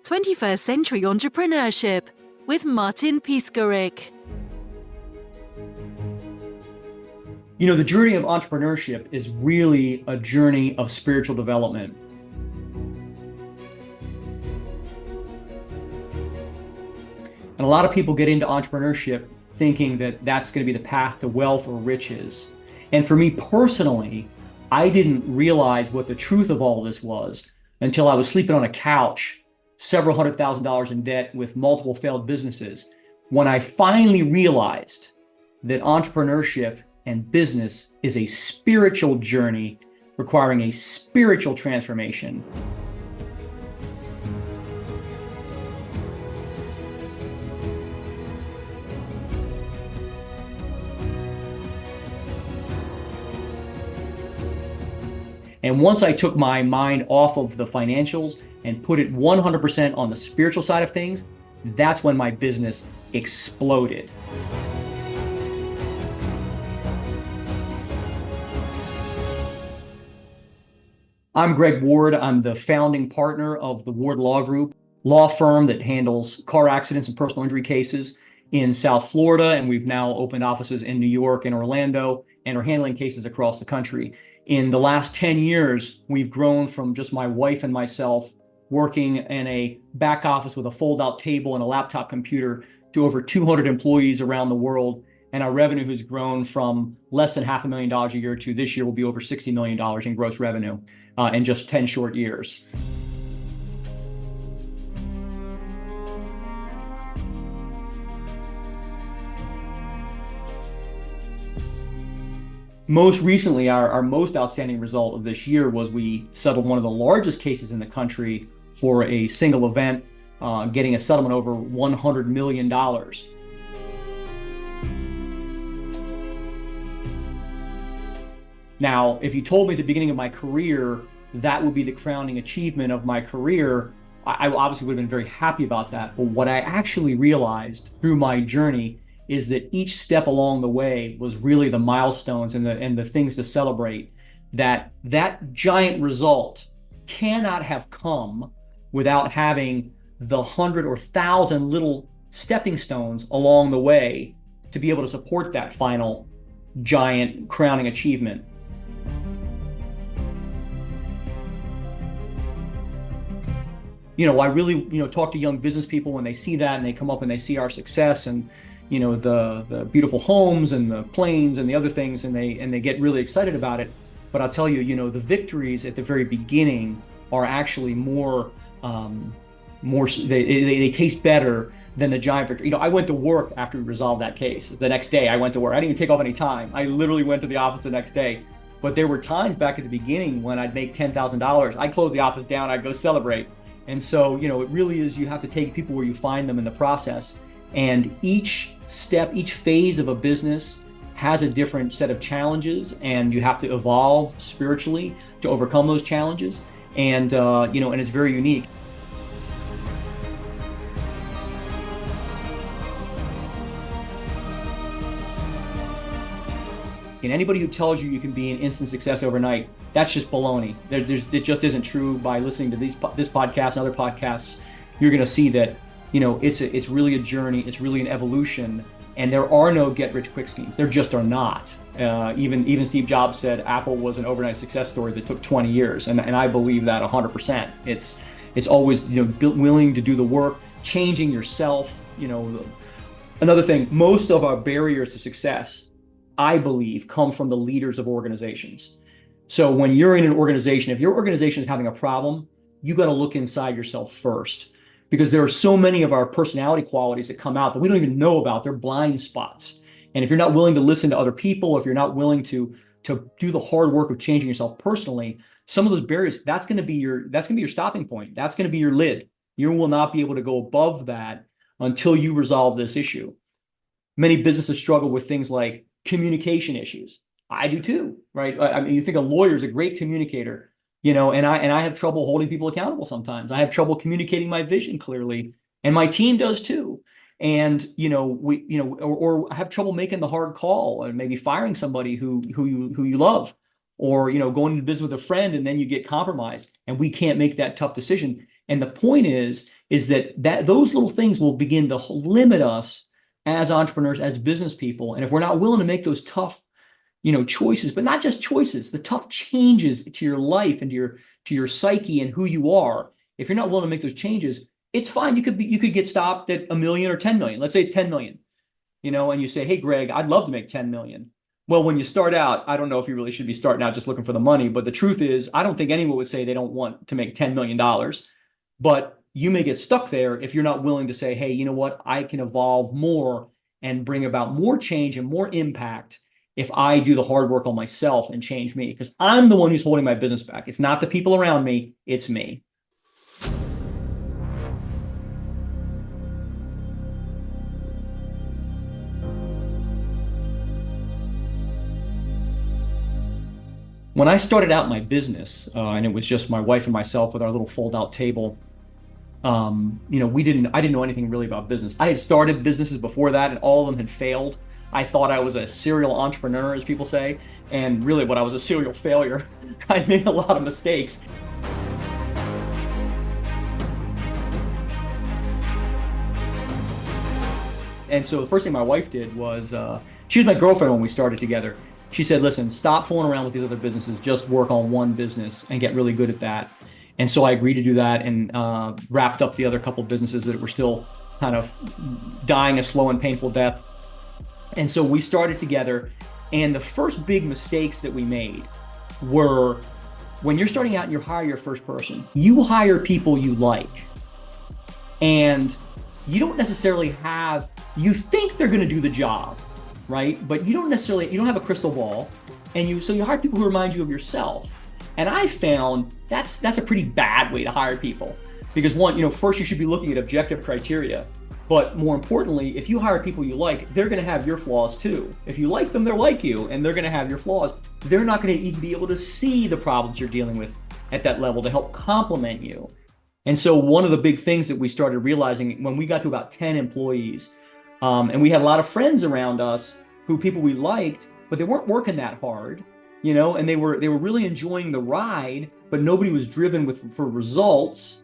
21st Century Entrepreneurship with Martin Piskarik. You know, the journey of entrepreneurship is really a journey of spiritual development. And a lot of people get into entrepreneurship thinking that that's going to be the path to wealth or riches. And for me personally, I didn't realize what the truth of all this was until I was sleeping on a couch, several $100,000 in debt with multiple failed businesses, when I finally realized that entrepreneurship and business is a spiritual journey requiring a spiritual transformation. And once I took my mind off of the financials and put it 100% on the spiritual side of things, that's when my business exploded. I'm Greg Ward. I'm the founding partner of the Ward Law Group, law firm that handles car accidents and personal injury cases in South Florida. And we've now opened offices in New York and Orlando and are handling cases across the country. In the last 10 years, we've grown from just my wife and myself working in a back office with a fold-out table and a laptop computer to over 200 employees around the world. And our revenue has grown from less than $500,000 a year to this year will be over $60 million in gross revenue in just 10 short years. Most recently, our most outstanding result of this year was we settled one of the largest cases in the country for a single event, getting a settlement over $100 million. Now, if you told me at the beginning of my career that would be the crowning achievement of my career, I obviously would have been very happy about that. But what I actually realized through my journey is that each step along the way was really the milestones and the things to celebrate. That giant result cannot have come without having the 100 or 1,000 little stepping stones along the way to be able to support that final giant crowning achievement. You know, I really, talk to young business people when they see that and they come up and they see our success and, the beautiful homes and the planes and the other things, and they get really excited about it. But I'll tell you, the victories at the very beginning are actually they taste better than the giant victory. I went to work after we resolved that case. The next day I went to work. I didn't even take off any time. I literally went to the office the next day. But there were times back at the beginning when I'd make $10,000. I'd close the office down. I'd go celebrate. And so, it really is, you have to take people where you find them in the process. And each step, each phase of a business has a different set of challenges, and you have to evolve spiritually to overcome those challenges. And, and it's very unique. And anybody who tells you you can be an instant success overnight, that's just baloney. It just isn't true. By listening to this podcast and other podcasts, you're going to see that, it's really a journey. It's really an evolution. And there are no get-rich-quick schemes. There just are not. Even Steve Jobs said Apple was an overnight success story that took 20 years. And I believe that 100%. It's always, willing to do the work, changing yourself. Another thing, most of our barriers to success, I believe, come from the leaders of organizations. So when you're in an organization, if your organization is having a problem, you got to look inside yourself first, because there are so many of our personality qualities that come out that we don't even know about. They're blind spots. And if you're not willing to listen to other people, if you're not willing to do the hard work of changing yourself personally, some of those barriers, that's going to be your stopping point. That's going to be your lid. You will not be able to go above that until you resolve this issue. Many businesses struggle with things like communication issues. I do too, right? I mean, you think a lawyer is a great communicator, and I have trouble holding people accountable sometimes. I have trouble communicating my vision clearly, and my team does too. And or have trouble making the hard call, and maybe firing somebody who you love, or going to business with a friend and then you get compromised, and we can't make that tough decision. And the point is that those little things will begin to limit us as entrepreneurs, as business people. And if we're not willing to make those tough, choices, but not just choices, the tough changes to your life and to your psyche and who you are, if you're not willing to make those changes, it's fine. You could get stopped at 1 million or 10 million. Let's say it's 10 million, and you say, hey, Greg, I'd love to make 10 million. Well, when you start out, I don't know if you really should be starting out just looking for the money, but the truth is, I don't think anyone would say they don't want to make $10 million, but you may get stuck there if you're not willing to say, hey, you know what, I can evolve more and bring about more change and more impact if I do the hard work on myself and change me, because I'm the one who's holding my business back. It's not the people around me, it's me. When I started out my business, and it was just my wife and myself with our little fold-out table, I didn't know anything really about business. I had started businesses before that, and all of them had failed. I thought I was a serial entrepreneur, as people say, and really what I was a serial failure. I made a lot of mistakes. And so the first thing my wife did was, she was my girlfriend when we started together. She said, listen, stop fooling around with these other businesses, just work on one business and get really good at that. And so I agreed to do that and wrapped up the other couple businesses that were still kind of dying a slow and painful death. And so we started together. And the first big mistakes that we made were, when you're starting out and you hire your first person, you hire people you like. And you don't necessarily you think they're going to do the job, right? But you don't have a crystal ball. So you hire people who remind you of yourself. And I found that's a pretty bad way to hire people, because one, first you should be looking at objective criteria, but more importantly, if you hire people you like, they're going to have your flaws too. If you like them, they're like you, and they're going to have your flaws. They're not going to even be able to see the problems you're dealing with at that level to help complement you. And so one of the big things that we started realizing when we got to about 10 employees, and we had a lot of friends around us people we liked, but they weren't working that hard. And they were really enjoying the ride, but nobody was driven for results.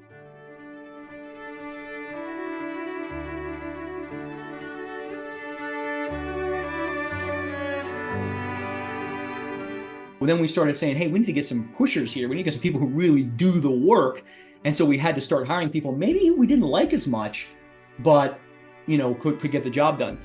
Well, then we started saying, hey, we need to get some pushers here. We need to get some people who really do the work. And so we had to start hiring people maybe we didn't like as much, but could get the job done.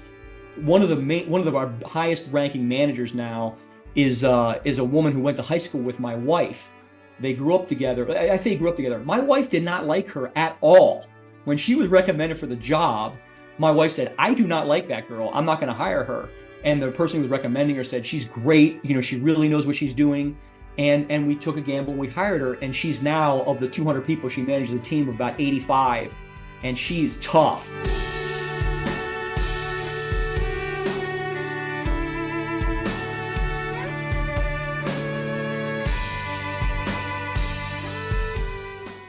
One of our highest ranking managers now is a woman who went to high school with my wife. They grew up together. I say grew up together. My wife did not like her at all. When she was recommended for the job, my wife said, I do not like that girl. I'm not going to hire her. And the person who was recommending her said, she's great. She really knows what she's doing. And we took a gamble. We hired her. And she's now, of the 200 people, she manages a team of about 85. And she's tough.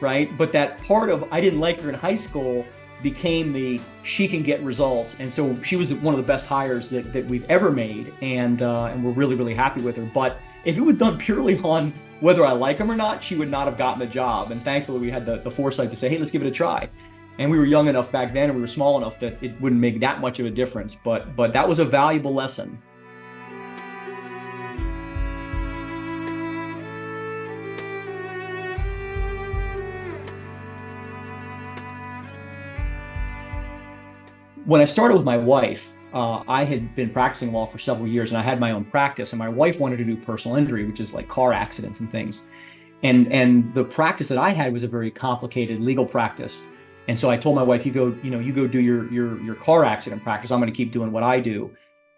Right? But that part of I didn't like her in high school became she can get results. And so she was one of the best hires that we've ever made. And we're really, really happy with her. But if it was done purely on whether I like him or not, she would not have gotten the job. And thankfully we had the foresight to say, hey, let's give it a try. And we were young enough back then, and we were small enough that it wouldn't make that much of a difference. But that was a valuable lesson. When I started with my wife, I had been practicing law for several years, and I had my own practice, and my wife wanted to do personal injury, which is like car accidents and things. And the practice that I had was a very complicated legal practice. And so I told my wife, you go do your car accident practice. I'm going to keep doing what I do.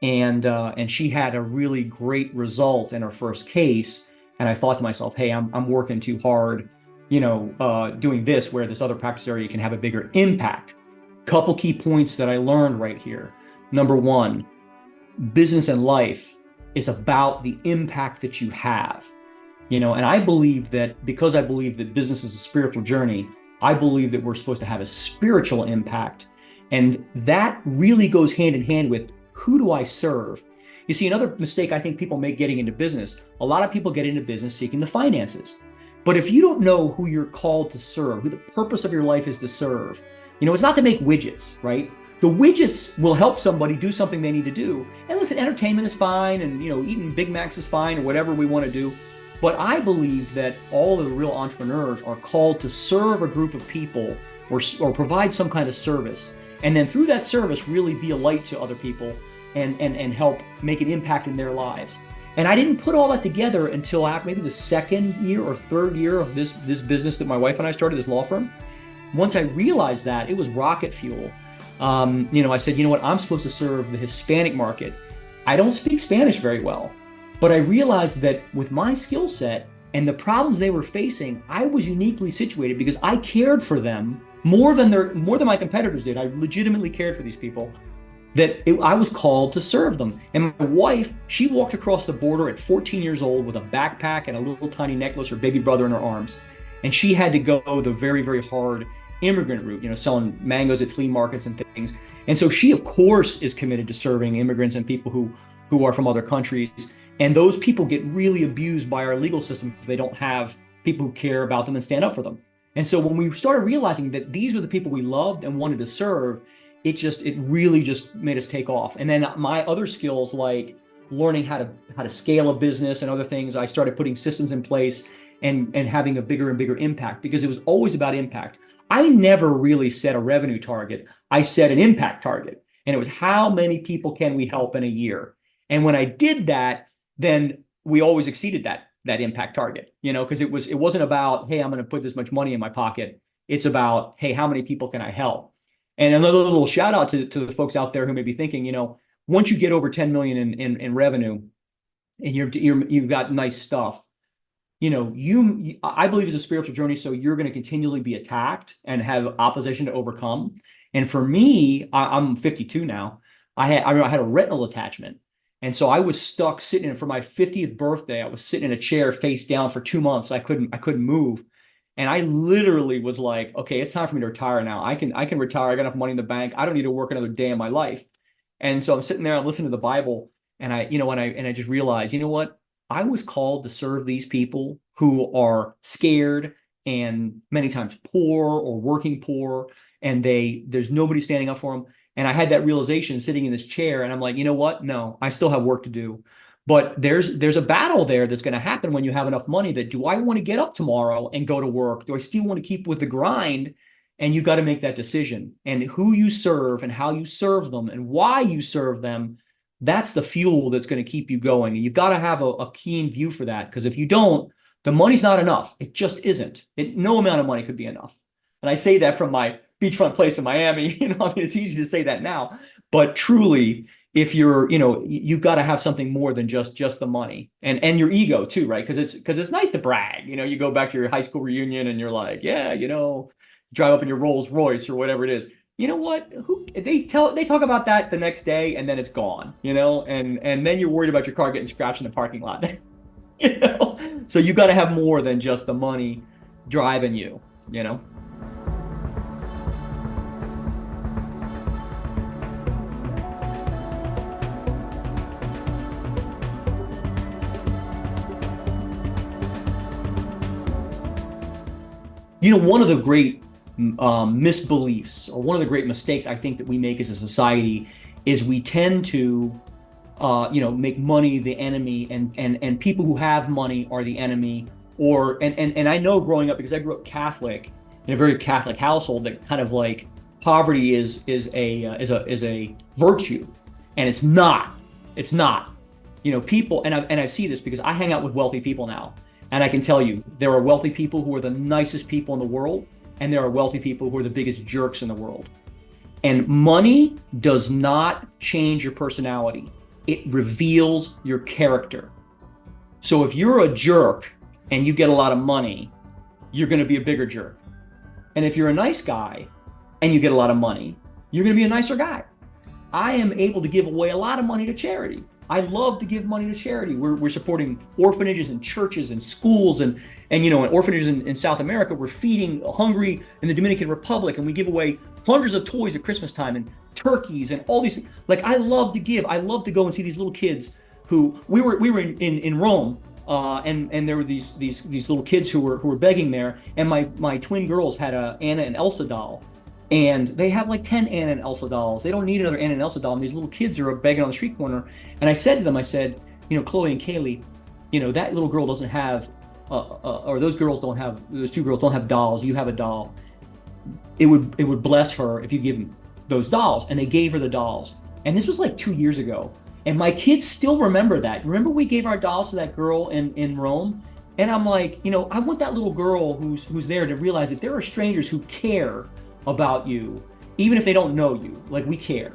And she had a really great result in her first case. And I thought to myself, hey, I'm working too hard, doing this, where this other practice area can have a bigger impact. Couple key points that I learned right here. Number one, business and life is about the impact that you have. And I believe that, because I believe that business is a spiritual journey, I believe that we're supposed to have a spiritual impact. And that really goes hand in hand with, who do I serve? You see, another mistake I think people make getting into business, a lot of people get into business seeking the finances. But if you don't know who you're called to serve, who the purpose of your life is to serve, it's not to make widgets, right? The widgets will help somebody do something they need to do. And listen, entertainment is fine, and eating Big Macs is fine, or whatever we want to do. But I believe that all of the real entrepreneurs are called to serve a group of people or provide some kind of service. And then through that service, really be a light to other people and help make an impact in their lives. And I didn't put all that together until after maybe the second year or third year of this business that my wife and I started, this law firm. Once I realized that, it was rocket fuel. I said, what, I'm supposed to serve the Hispanic market. I don't speak Spanish very well, but I realized that with my skill set and the problems they were facing, I was uniquely situated because I cared for them more than my competitors did. I legitimately cared for these people. I was called to serve them. And my wife, she walked across the border at 14 years old with a backpack and a little tiny necklace, her baby brother in her arms. And she had to go the very, very hard immigrant route, selling mangoes at flea markets and things. And so she, of course, is committed to serving immigrants and people who are from other countries. And those people get really abused by our legal system if they don't have people who care about them and stand up for them. And so when we started realizing that these were the people we loved and wanted to serve, it really just made us take off. And then my other skills, like learning how to scale a business and other things, I started putting systems in place and having a bigger and bigger impact, because it was always about impact. I never really set a revenue target. I set an impact target, and it was how many people can we help in a year? And when I did that, then we always exceeded that impact target, because it wasn't about, hey, I'm going to put this much money in my pocket. It's about, hey, how many people can I help? And another little shout out to the folks out there who may be thinking, once you get over 10 million in revenue and you've got nice stuff, I believe it's a spiritual journey. So you're going to continually be attacked and have opposition to overcome. And for me, I'm 52 now. I had a retinal attachment. And so I was stuck sitting for my 50th birthday. I was sitting in a chair face down for 2 months. I couldn't move. And I literally was like, okay, it's time for me to retire now. I can retire. I got enough money in the bank. I don't need to work another day in my life. And so I'm sitting there, I'm listening to the Bible, and I just realized, what? I was called to serve these people who are scared and many times poor or working poor, and there's nobody standing up for them. And I had that realization sitting in this chair, and I'm like, what? No, I still have work to do. But there's a battle there that's going to happen when you have enough money that, do I want to get up tomorrow and go to work? Do I still want to keep with the grind? And you got to make that decision. And who you serve and how you serve them and why you serve them, that's the fuel that's going to keep you going. And you got to have a keen view for that, because if you don't, the money's not enough. It just isn't. No amount of money could be enough. And I say that from my beachfront place in Miami. It's easy to say that now, but truly, if you're, you've got to have something more than just the money and your ego too, right? Because it's nice to brag. You go back to your high school reunion and you're like, yeah, drive up in your Rolls Royce or whatever it is. You know what? They talk about that the next day, and then it's gone. And then you're worried about your car getting scratched in the parking lot. So you got to have more than just the money driving you. One of the great misbeliefs, or one of the great mistakes I think that we make as a society, is we tend to, make money the enemy, and people who have money are the enemy. And I know, growing up, because I grew up Catholic in a very Catholic household, that kind of like poverty is a virtue, and it's not. People, and I see this because I hang out with wealthy people now. And I can tell you, there are wealthy people who are the nicest people in the world, and there are wealthy people who are the biggest jerks in the world. And money does not change your personality. It reveals your character. So if you're a jerk and you get a lot of money, you're going to be a bigger jerk. And if you're a nice guy and you get a lot of money, you're going to be a nicer guy. I am able to give away a lot of money to charity. I love to give money to charity. We're supporting orphanages and churches and schools and orphanages in South America. We're feeding hungry in the Dominican Republic, and we give away hundreds of toys at Christmas time and turkeys and all these. Like, I love to give. I love to go and see these little kids who we were in Rome, and there were these little kids who were begging there, and my twin girls had a Anna and Elsa doll, and they have like 10 Anna and Elsa dolls. They don't need another Anna and Elsa doll. And these little kids are begging on the street corner, and I said to them, I said, Chloe and Kaylee, that little girl doesn't have, or those girls don't have, those two girls don't have dolls. You have a doll. It would bless her if you give them those dolls. And they gave her the dolls. And this was like 2 years ago. And my kids still remember that. Remember we gave our dolls to that girl in Rome? And I'm like, I want that little girl who's there to realize that there are strangers who care about you, even if they don't know you. Like, we care.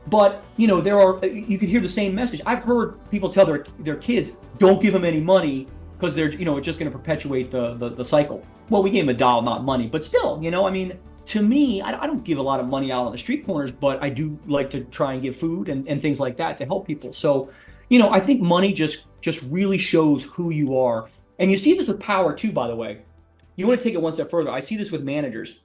But you could hear the same message. I've heard people tell their kids, don't give them any money because they're it's just going to perpetuate the cycle. Well, we gave them a doll, not money, but still, to me, I don't give a lot of money out on the street corners, but I do like to try and give food and things like that to help people. So, I think money just really shows who you are. And you see this with power too, by the way. You want to take it one step further. I see this with managers.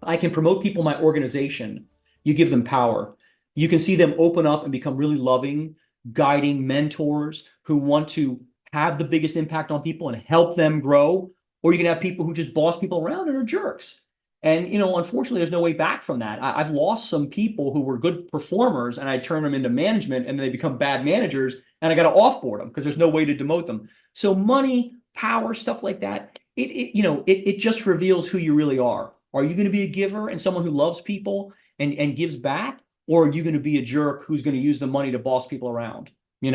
I can promote people in my organization. You give them power. You can see them open up and become really loving, guiding mentors who want to have the biggest impact on people and help them grow. Or you can have people who just boss people around and are jerks. And, unfortunately, there's no way back from that. I've lost some people who were good performers, and I turn them into management, and they become bad managers, and I got to offboard them because there's no way to demote them. So money, power, stuff like that, it just reveals who you really are. Are you going to be a giver and someone who loves people and gives back? Or are you going to be a jerk who's going to use the money to boss people around? And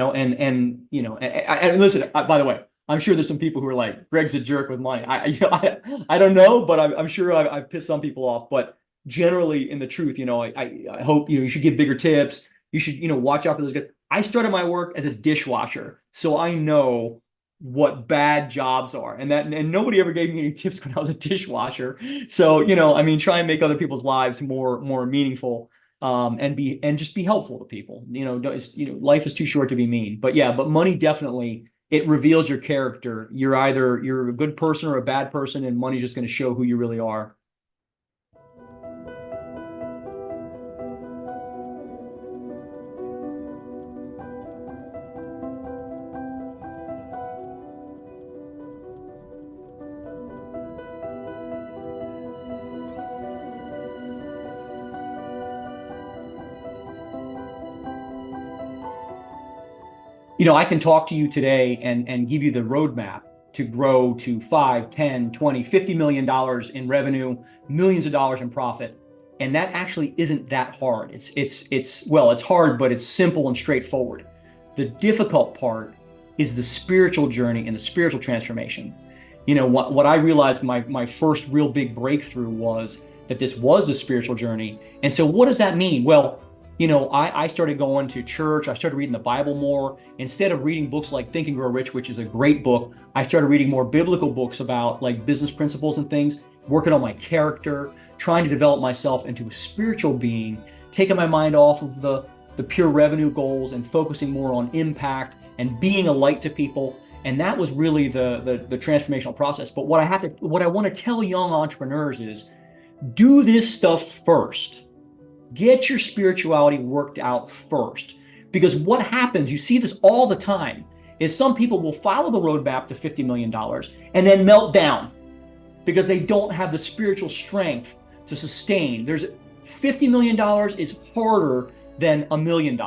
listen, by the way, I'm sure there's some people who are like, Greg's a jerk with money. I don't know, but I'm sure I've pissed some people off. But generally, in the truth, I hope you should give bigger tips. You should watch out for those guys. I started my work as a dishwasher, so I know what bad jobs are, and nobody ever gave me any tips when I was a dishwasher. So try and make other people's lives more meaningful. And just be helpful to people. Life is too short to be mean. But money definitely, it reveals your character. You're a good person or a bad person, and money's just going to show who you really are. I can talk to you today and give you the roadmap to grow to 5, 10, 20, $50 million in revenue, millions of dollars in profit. And that actually isn't that hard. It's hard, but it's simple and straightforward. The difficult part is the spiritual journey and the spiritual transformation. What I realized my first real big breakthrough was that this was a spiritual journey. And so what does that mean? Well, I started going to church. I started reading the Bible more. Instead of reading books like Think and Grow Rich, which is a great book, I started reading more biblical books about like business principles and things, working on my character, trying to develop myself into a spiritual being, taking my mind off of the pure revenue goals and focusing more on impact and being a light to people. And that was really the transformational process. But what I want to tell young entrepreneurs is do this stuff first. Get your spirituality worked out first. Because what happens, you see this all the time, is some people will follow the roadmap to $50 million and then melt down because they don't have the spiritual strength to sustain. There's $50 million is harder than $1 million,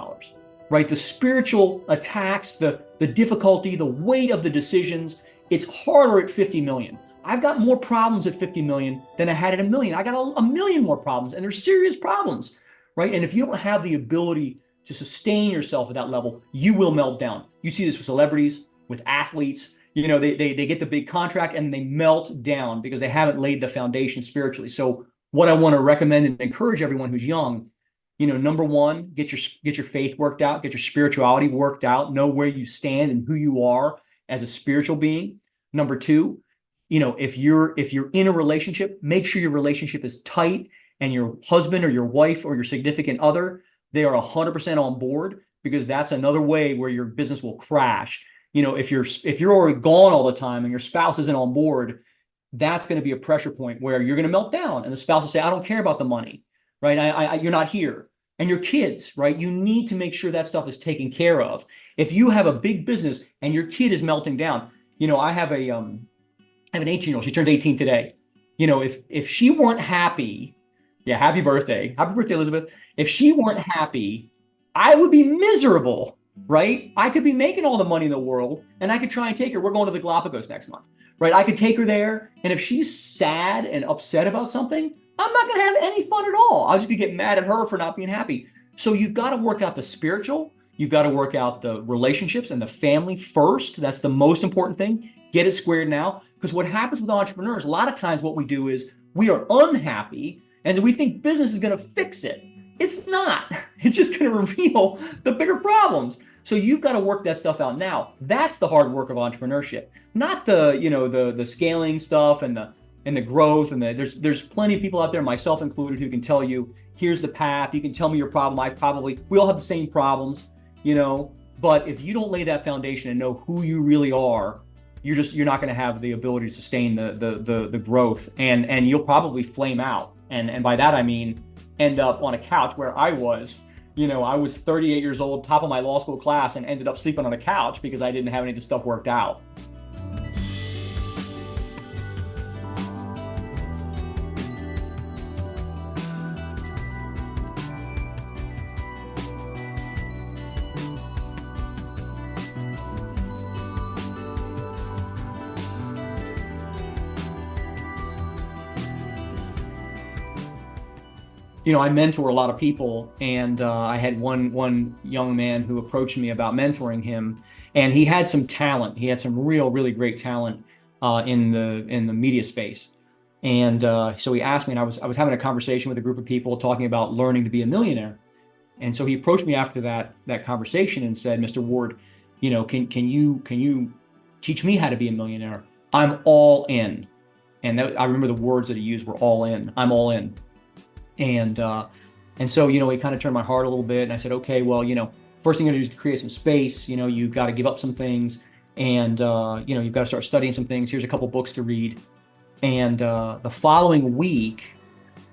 right? The spiritual attacks, the difficulty, the weight of the decisions, it's harder at 50 million. I've got more problems at 50 million than I had at 1 million. I got a million more problems, and they're serious problems, right? And if you don't have the ability to sustain yourself at that level, you will melt down. You see this with celebrities, with athletes. They get the big contract and they melt down because they haven't laid the foundation spiritually. So what I want to recommend and encourage everyone who's young, number one, get your faith worked out, get your spirituality worked out, know where you stand and who you are as a spiritual being. Number two, if you're in a relationship, make sure your relationship is tight and your husband or your wife or your significant other, they are 100% on board, because that's another way where your business will crash. If you're already gone all the time and your spouse isn't on board, that's going to be a pressure point where you're going to melt down, and the spouse will say, I don't care about the money, right? You're not here. And your kids, right? You need to make sure that stuff is taken care of. If you have a big business and your kid is melting down, I have an 18-year-old. She turned 18 today. If she weren't happy, yeah, happy birthday, Elizabeth. If she weren't happy, I would be miserable, right? I could be making all the money in the world, and I could try and take her. We're going to the Galapagos next month, right? I could take her there, and if she's sad and upset about something, I'm not going to have any fun at all. I'll just be getting mad at her for not being happy. So you've got to work out the spiritual. You've got to work out the relationships and the family first. That's the most important thing. Get it squared now. Because what happens with entrepreneurs, a lot of times what we do is we are unhappy and we think business is going to fix it. It's not. It's just going to reveal the bigger problems. So you've got to work that stuff out now. That's the hard work of entrepreneurship, not the scaling stuff and the growth. And there's plenty of people out there, myself included, who can tell you, here's the path. You can tell me your problem. We all have the same problems, but if you don't lay that foundation and know who you really are, you're not going to have the ability to sustain the growth, and you'll probably flame out. And by that, I mean, end up on a couch where I was. I was 38 years old, top of my law school class, and ended up sleeping on a couch because I didn't have any of the stuff worked out. I mentor a lot of people, and I had one young man who approached me about mentoring him, and he had some talent. He had some really great talent in the media space, and so he asked me, and I was having a conversation with a group of people talking about learning to be a millionaire, and so he approached me after that conversation and said, Mr. Ward, can you teach me how to be a millionaire? I'm all in, and I remember the words that he used were all in. I'm all in. And so, he kind of turned my heart a little bit, and I said, okay, well, first thing you're gonna do is create some space. You've got to give up some things, and you've got to start studying some things. Here's a couple books to read. And the following week,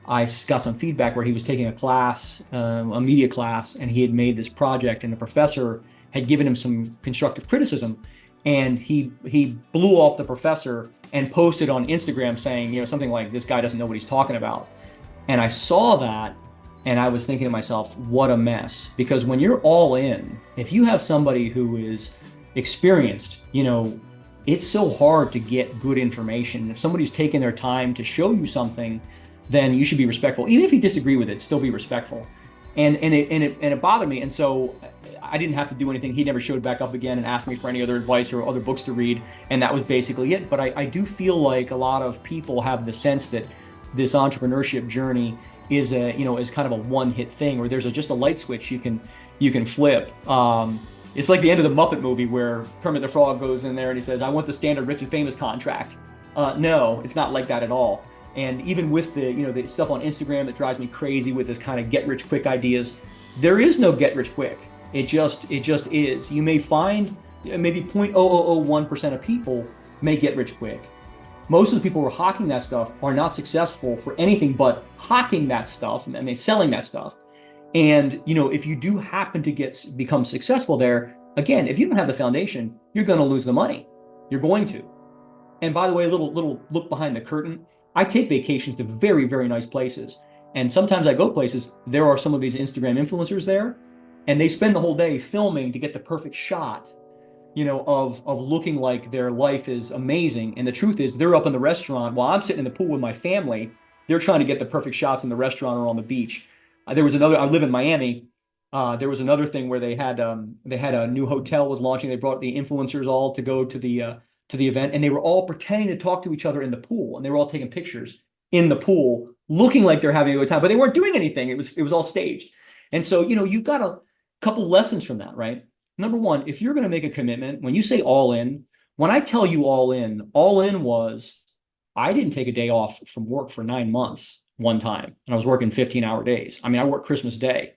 I got some feedback where he was taking a class, a media class, and he had made this project, and the professor had given him some constructive criticism, and he blew off the professor and posted on Instagram saying, something like, this guy doesn't know what he's talking about. And I saw that, and I was thinking to myself, what a mess. Because when you're all in, if you have somebody who is experienced, it's so hard to get good information. If somebody's taking their time to show you something, then you should be respectful. Even if you disagree with it, still be respectful. And it bothered me. And so I didn't have to do anything. He never showed back up again and asked me for any other advice or other books to read. And that was basically it. But I do feel like a lot of people have the sense that this entrepreneurship journey is kind of a one-hit thing, where there's just a light switch you can flip. It's like the end of the Muppet movie where Kermit the Frog goes in there and he says, I want the standard rich and famous contract. No, it's not like that at all. And even with the stuff on Instagram that drives me crazy with this kind of get rich quick ideas, there is no get rich quick. It just is. You may find maybe 0.0001% of people may get rich quick. Most of the people who are hawking that stuff are not successful for anything but hawking that stuff, selling that stuff. And, if you do happen to become successful there, again, if you don't have the foundation, you're going to lose the money. You're going to. And by the way, a little look behind the curtain. I take vacations to very, very nice places. And sometimes I go places, there are some of these Instagram influencers there, and they spend the whole day filming to get the perfect shot, of looking like their life is amazing. And the truth is, they're up in the restaurant while I'm sitting in the pool with my family. They're trying to get the perfect shots in the restaurant or on the beach. I live in Miami. There was another thing where they had a new hotel was launching. They brought the influencers all to go to the event, and they were all pretending to talk to each other in the pool, and they were all taking pictures in the pool, looking like they're having a good time, but they weren't doing anything. It was all staged. And so, you've got a couple lessons from that, right? Number one, if you're going to make a commitment, when you say all in, when I tell you all in was, I didn't take a day off from work for 9 months one time, and I was working 15-hour days. I worked Christmas Day,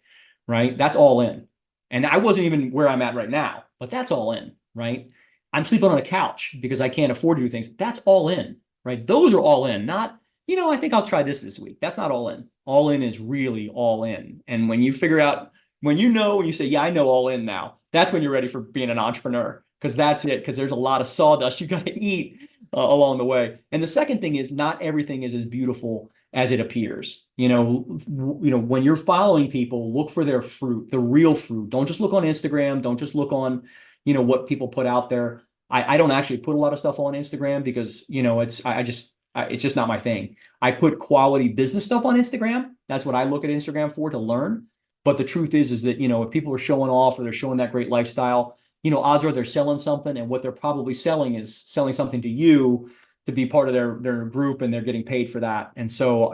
right? That's all in. And I wasn't even where I'm at right now, but that's all in, right? I'm sleeping on a couch because I can't afford to do things. That's all in. right? Those are all in, not, I think I'll try this week. That's not all in. All in is really all in. And when you figure out, when you say, yeah, I know all in now, that's when you're ready for being an entrepreneur, because that's it, because there's a lot of sawdust you got to eat along the way. And the second thing is, not everything is as beautiful as it appears. When you're following people, look for their fruit, the real fruit. Don't just look on Instagram. Don't just look on, what people put out there. I don't actually put a lot of stuff on Instagram because, it's just not my thing. I put quality business stuff on Instagram. That's what I look at Instagram for, to learn. But the truth is that, if people are showing off or they're showing that great lifestyle, odds are they're selling something, and what they're probably selling is selling something to you to be part of their group, and they're getting paid for that. And so,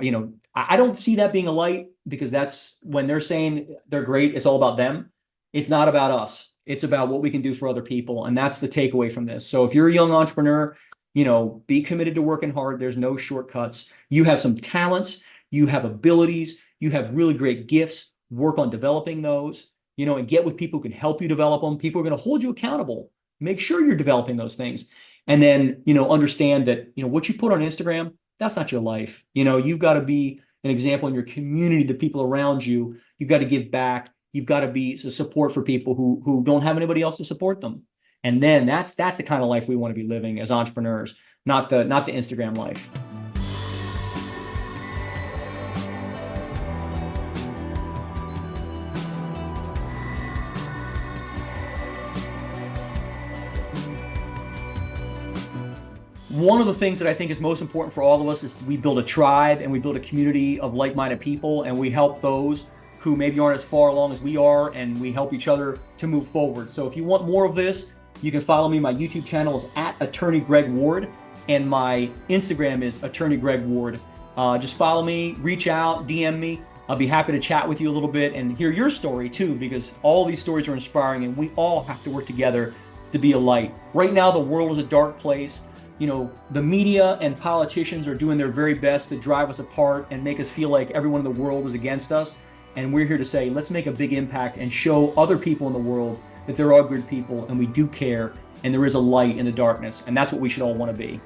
I don't see that being a light, because that's when they're saying they're great, it's all about them. It's not about us. It's about what we can do for other people. And that's the takeaway from this. So if you're a young entrepreneur, be committed to working hard. There's no shortcuts. You have some talents, you have abilities, you have really great gifts. Work on developing those, and get with people who can help you develop them. People are going to hold you accountable. Make sure you're developing those things. And then, understand that, what you put on Instagram, that's not your life. You've got to be an example in your community to people around you. You've got to give back. You've got to be a support for people who don't have anybody else to support them. And then that's the kind of life we want to be living as entrepreneurs, not the Instagram life. One of the things that I think is most important for all of us is we build a tribe, and we build a community of like-minded people, and we help those who maybe aren't as far along as we are, and we help each other to move forward. So if you want more of this, you can follow me. My YouTube channel is @Attorney Greg Ward, and my Instagram is Attorney Greg Ward. Just follow me, reach out, DM me. I'll be happy to chat with you a little bit and hear your story too, because all these stories are inspiring, and we all have to work together to be a light. Right now, the world is a dark place. The media and politicians are doing their very best to drive us apart and make us feel like everyone in the world is against us. And we're here to say, let's make a big impact and show other people in the world that there are good people, and we do care, and there is a light in the darkness. And that's what we should all want to be.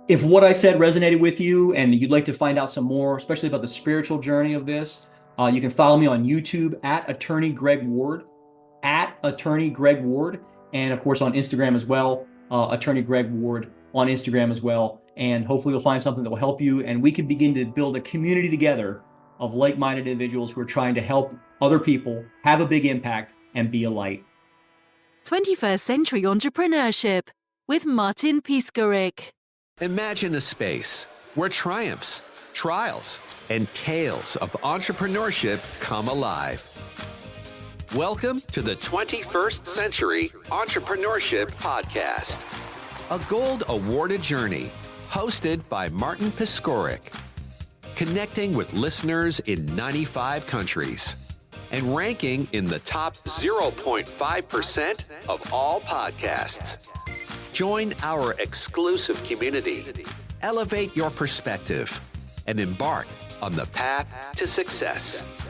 If what I said resonated with you and you'd like to find out some more, especially about the spiritual journey of this, you can follow me on YouTube @Attorney Greg Ward, @Attorney Greg Ward, and of course on Instagram as well, Attorney Greg Ward on Instagram as well. And hopefully you'll find something that will help you, and we can begin to build a community together of like-minded individuals who are trying to help other people have a big impact and be a light. 21st Century Entrepreneurship with Martin Piskarik. Imagine a space where triumphs, trials, and tales of entrepreneurship come alive. Welcome to the 21st Century Entrepreneurship Podcast, a gold awarded journey hosted by Martin Piskarik, connecting with listeners in 95 countries and ranking in the top 0.5% of all podcasts. Join our exclusive community, elevate your perspective, and embark on the path to success.